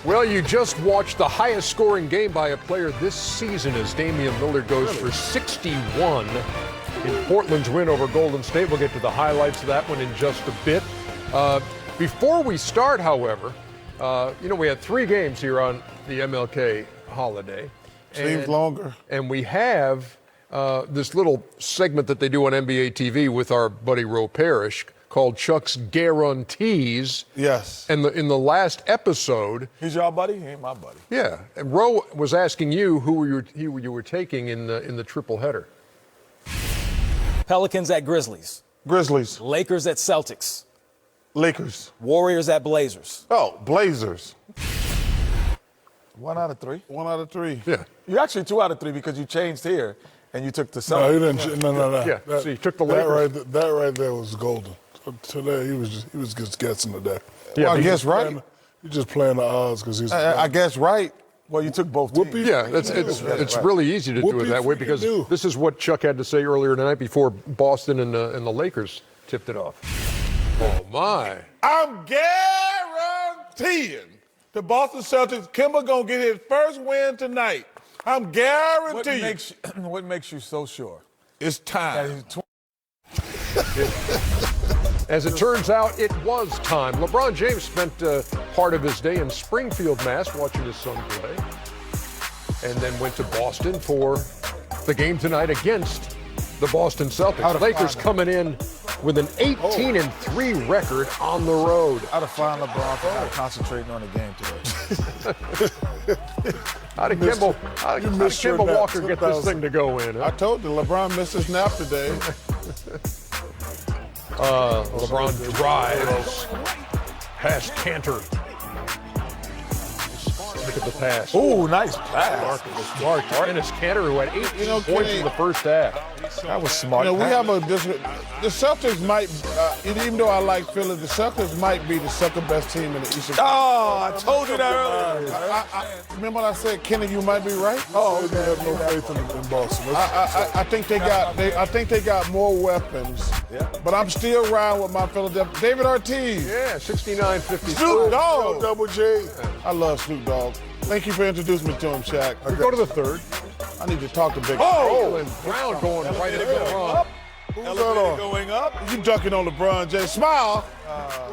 Well, you just watched the highest scoring game by a player this season as Damian Lillard goes for 61 in Portland's win over Golden State. We'll get to the highlights of that one in just a bit. Before we start, however, we had 3 games here on the MLK holiday. Seems longer. And we have this little segment that they do on NBA TV with our buddy Ro Parrish called Chuck's Guarantees. Yes. And in the last episode, he's your buddy. He ain't my buddy. Yeah. And Ro was asking you who you were taking in the triple header. Pelicans at Grizzlies. Grizzlies. Lakers at Celtics. Lakers. Warriors at Blazers. Oh, Blazers. 1 out of 3. 1 out of 3. Yeah. You actually 2 out of 3 because you changed here and you took the Celtics. No, he didn't. No. Yeah. So you took the Lakers. That right there was golden. Today he was just guessing today. Yeah, well, I guess right. He's just playing the odds because he's. I guess right. Well, you took both teams. Yeah, it's really easy to do it that way because this is what Chuck had to say earlier tonight before Boston and the Lakers tipped it off. Oh, my. I'm guaranteeing the Boston Celtics, Kemba going to get his first win tonight. I'm guaranteeing. What makes you so sure? It's time. As it turns out, it was time. LeBron James spent part of his day in Springfield, Mass, watching his son play, and then went to Boston for the game tonight against the Boston Celtics. Lakers coming in with an 18-3 record on the road. I'd have found LeBron for not concentrating on the game today. How did Kemba Walker get this thing to go in? Huh? I told you, LeBron missed his nap today. LeBron drives past Cantor. Look at the pass. Ooh, nice pass. Marcus Cantor, who had 18 points in the first half. That was smart. We have the Celtics might, even though I like Philly, the Celtics might be the second best team in the Eastern. Oh, I told you that earlier. Remember when I said, Kenny, you might be right? Oh, they have no faith in Boston. I think they got more weapons. Yeah. But I'm still riding with my Philadelphia. David Ortiz. Yeah, 69-54. Snoop Dogg. Double J. I love Snoop Dogg. Thank you for introducing me to him, Shaq. We go to the third. I need to talk to Big. And Brown going right at LeBron. Who's that on? Going up. You dunking on LeBron James. Smile.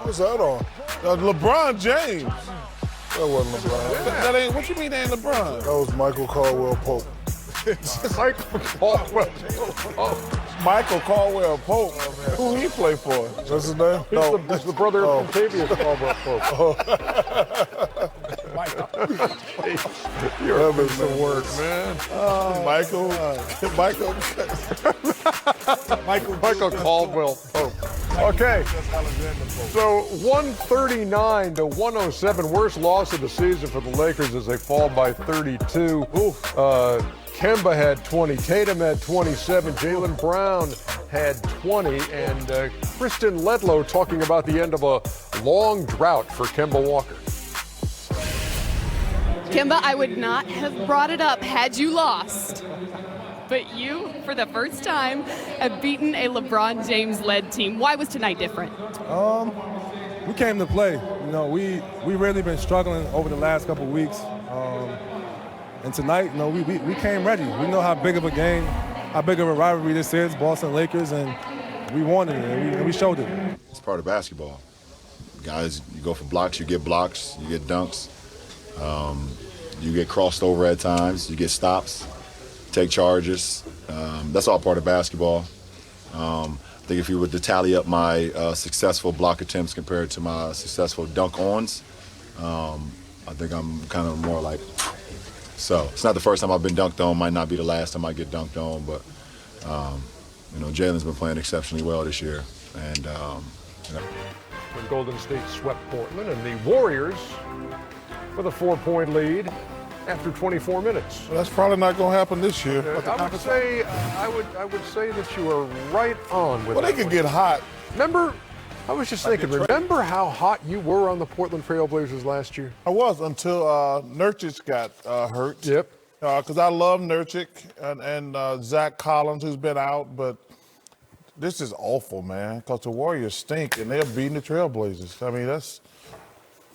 Who's that on? LeBron James. That wasn't LeBron. That ain't. What you mean that ain't LeBron? That was Michael Caldwell Pope. Michael Caldwell. Michael Caldwell Pope. Who he play for? That's his name? He's the brother of Contavious Caldwell Pope. You're the worst, man. Michael Caldwell Pope. Okay. So 139 to 107, worst loss of the season for the Lakers as they fall by 32. Kemba had 20, Tatum had 27, Jaylen Brown had 20, and Kristen Ledlow talking about the end of a long drought for Kemba Walker. Kemba, I would not have brought it up had you lost. But you, for the first time, have beaten a LeBron James-led team. Why was tonight different? We came to play. You know, we really been struggling over the last couple of weeks. And tonight, you know, we came ready. We know how big of a game, how big of a rivalry this is, Boston Lakers, and we wanted it, and we showed it. It's part of basketball. Guys, you go for blocks, you get blocks, you get dunks. You get crossed over at times, you get stops, take charges. That's all part of basketball. I think if you were to tally up my successful block attempts compared to my successful dunk-ons, I think I'm kind of more like, so it's not the first time I've been dunked on, might not be the last time I get dunked on, but Jalen's been playing exceptionally well this year. And When Golden State swept Portland, and the Warriors with a 4-point lead after 24 minutes. Well, that's probably not going to happen this year. I would say that you are right on with Well, they that could one. get hot. Remember, I was just thinking, remember how hot you were on the Portland Trailblazers last year? I was until Nurkic got hurt. Yep. Because I love Nurkic and Zach Collins, who's been out, but this is awful, man, because the Warriors stink, and they're beating the Trailblazers. I mean,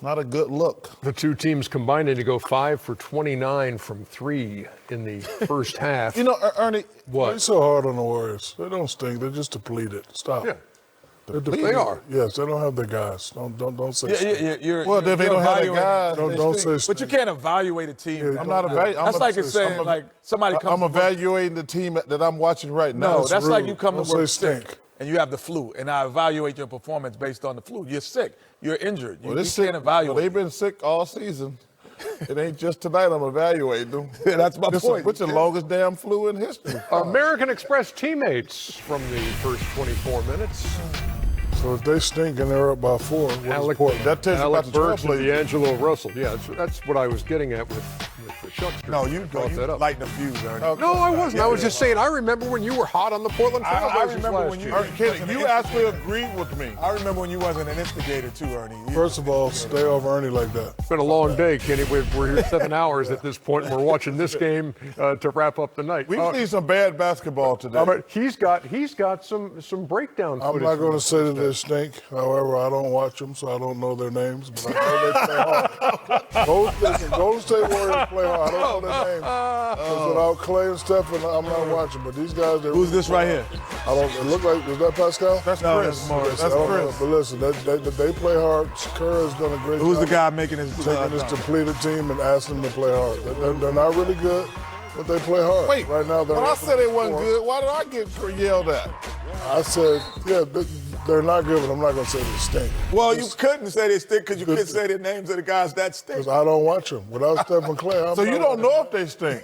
Not a good look. The two teams combining to go 5 for 29 from 3 in the first half. You know, Ernie. What? They're so hard on the Warriors. They don't stink. They're just depleted. Stop. Yeah. They're depleted. They are. Yes, they don't have their guys. Don't say stink. Well, if they don't have their guys, Don't say stink. But you can't evaluate a team. I'm not evaluating. That's like it's saying, like, somebody comes I'm to work. evaluating the team that I'm watching right now. No, that's like rude. you come to Don't work say sick stink. and you have the flu, and I evaluate your performance based on the flu. You're sick. You're injured. You Well, can't evaluate. they've been sick all season. It ain't just tonight I'm evaluating them. That's my point. What's the longest damn flu in history? American Express teammates from the first 24 minutes. So if they stink and they're up by 4, what's Alec, important? That tells you Alec about the Burks and Trailblazers. D'Angelo Russell. Yeah, that's what I was getting at with the Shucks. No, you brought that up. lighting the fuse, Ernie. No, I wasn't. I was just saying, I remember when you were hot on the Portland I Trailblazers remember last when you- year. Kenny, you actually agreed with me. I remember when you wasn't an instigator too, Ernie. First of all, stay off Ernie like that. It's been a long day, Kenny. We're here 7 hours at this point, and we're watching this game to wrap up the night. We've seen some bad basketball today. But he's got some breakdown I'm footage. not going to say that they stink. However, I don't watch them, so I don't know their names. But I know they play hard. Golden State Warriors play hard. I don't know their names. 'Cause without Clay and Stephen, I'm not watching. But these guys, Who's this right here? I don't. It look like, is that Pascal? That's No, Chris. that's Morris. That's I don't know, Chris. but listen, they play hard. Kerr has done a great job. Who's the guy making his Taking this depleted team and asking them to play hard. They're not really good, but they play hard. Wait, right now they're. when I said they wasn't four. good, why did I get yelled at? I said, yeah, they're not good, but I'm not going to say they stink. Well, you couldn't say they stink because you couldn't say the names of the guys that stink. Because I don't watch them. Without Stephen Clay, So you don't know if they stink.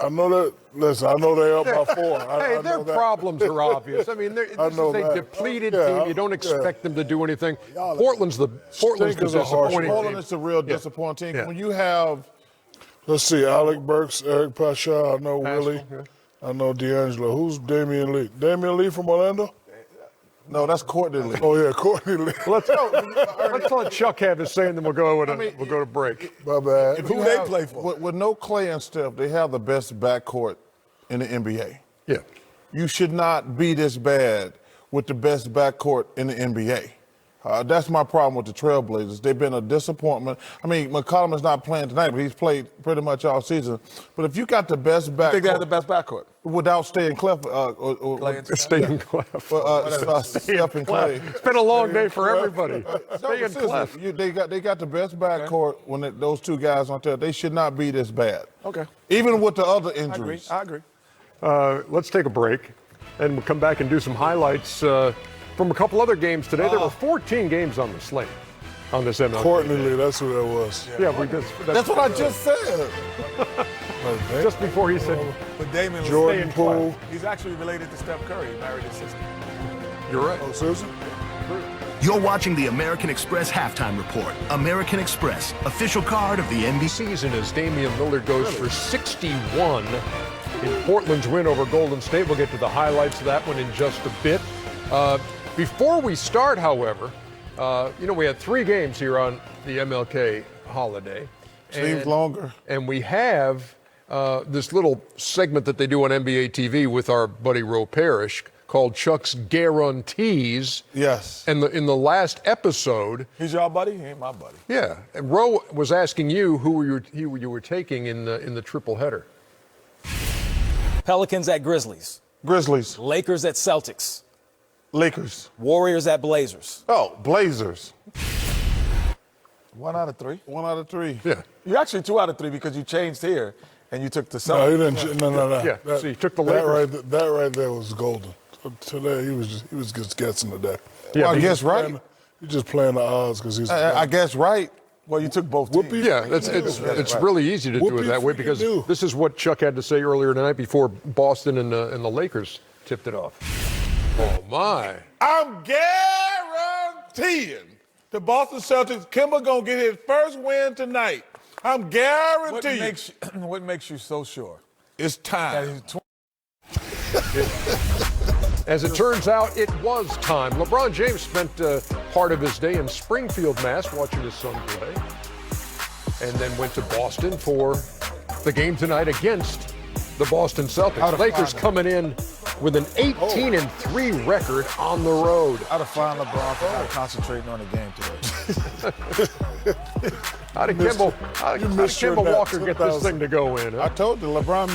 I know that. Listen, I know they're up by 4. Hey, their problems are obvious. I mean, this is a that. depleted Yeah, team. You don't expect them to do anything. Portland's the Stink is a harsh disappointing Portland team. is a real disappointing. Yeah. When you have Let's see, Alec Burks, Eric Pasha, I know Willie. yeah. I know D'Angelo. Who's Damian Lee? Damian Lee from Orlando? no, that's Courtney Lee. Oh, yeah, Courtney Lee. Let's let Chuck have his say, and then we'll go to break. My bad. If Who you they have- play for? With no Clay and Steph, they have the best backcourt in the NBA. Yeah. You should not be this bad with the best backcourt in the NBA. That's my problem with the Trailblazers. They've been a disappointment. I mean, McCollum is not playing tonight, but he's played pretty much all season. But if you got the best backcourt, I think they have the best backcourt. without staying Clef, Staying cleft. Steph and Clay. It's been a long day for everybody. Staying Seriously, cleft. they got the best backcourt when those two guys aren't there. They should not be this bad. Okay. Even with the other I agree. injuries. I agree. Let's take a break, and we'll come back and do some highlights from a couple other games today. There were 14 games on the slate on this MLK. Courtney Lee, that's who that was. Yeah, That's what I just said. just before he said, But Damon was Jordan staying quiet. Poole. He's actually related to Steph Curry. He married his sister. "You're right." Oh, Susan? You're watching the American Express Halftime Report. American Express, official card of the NBA. Season as Damian Lillard goes for 61 in Portland's win over Golden State. We'll get to the highlights of that one in just a bit. Before we start, however, we had 3 games here on the MLK holiday. Seems longer. And we have this little segment that they do on NBA TV with our buddy Ro Parrish called Chuck's Guarantees. Yes. And in the last episode, He's your buddy? He ain't my buddy. yeah, and Ro was asking you who you were taking in the triple header. Pelicans at Grizzlies. Grizzlies. Lakers at Celtics. Lakers. Warriors at Blazers. Oh, Blazers. 1 out of 3. 1 out of 3. Yeah. You're actually 2 out of 3 because you changed here and you took the No, he Celtics. didn't. No. Yeah, so he took the that Lakers. that right there was golden. Today, he was just guessing today. Yeah, Well, I but guess right. He's just playing the odds because he's. I guess right. Well, you took both teams. Whoopie. Yeah, it's really easy to do it Whoopie that way freaking because do. this is what Chuck had to say earlier tonight before Boston and the Lakers tipped it off. Oh my! I'm guaranteeing the Boston Celtics, Kemba gonna get his first win tonight. I'm What guaranteeing. what makes you so sure? It's That time. he's As it turns out, it was time. LeBron James spent part of his day in Springfield, Mass, watching his son play, and then went to Boston for the game tonight against the Boston Celtics. Lakers coming in with an 18-3 record on the road. I'd have fined LeBron for not concentrating on the game today. How did Kemba missed your Walker net, get this 2,000. thing to go in? Huh? I told you, LeBron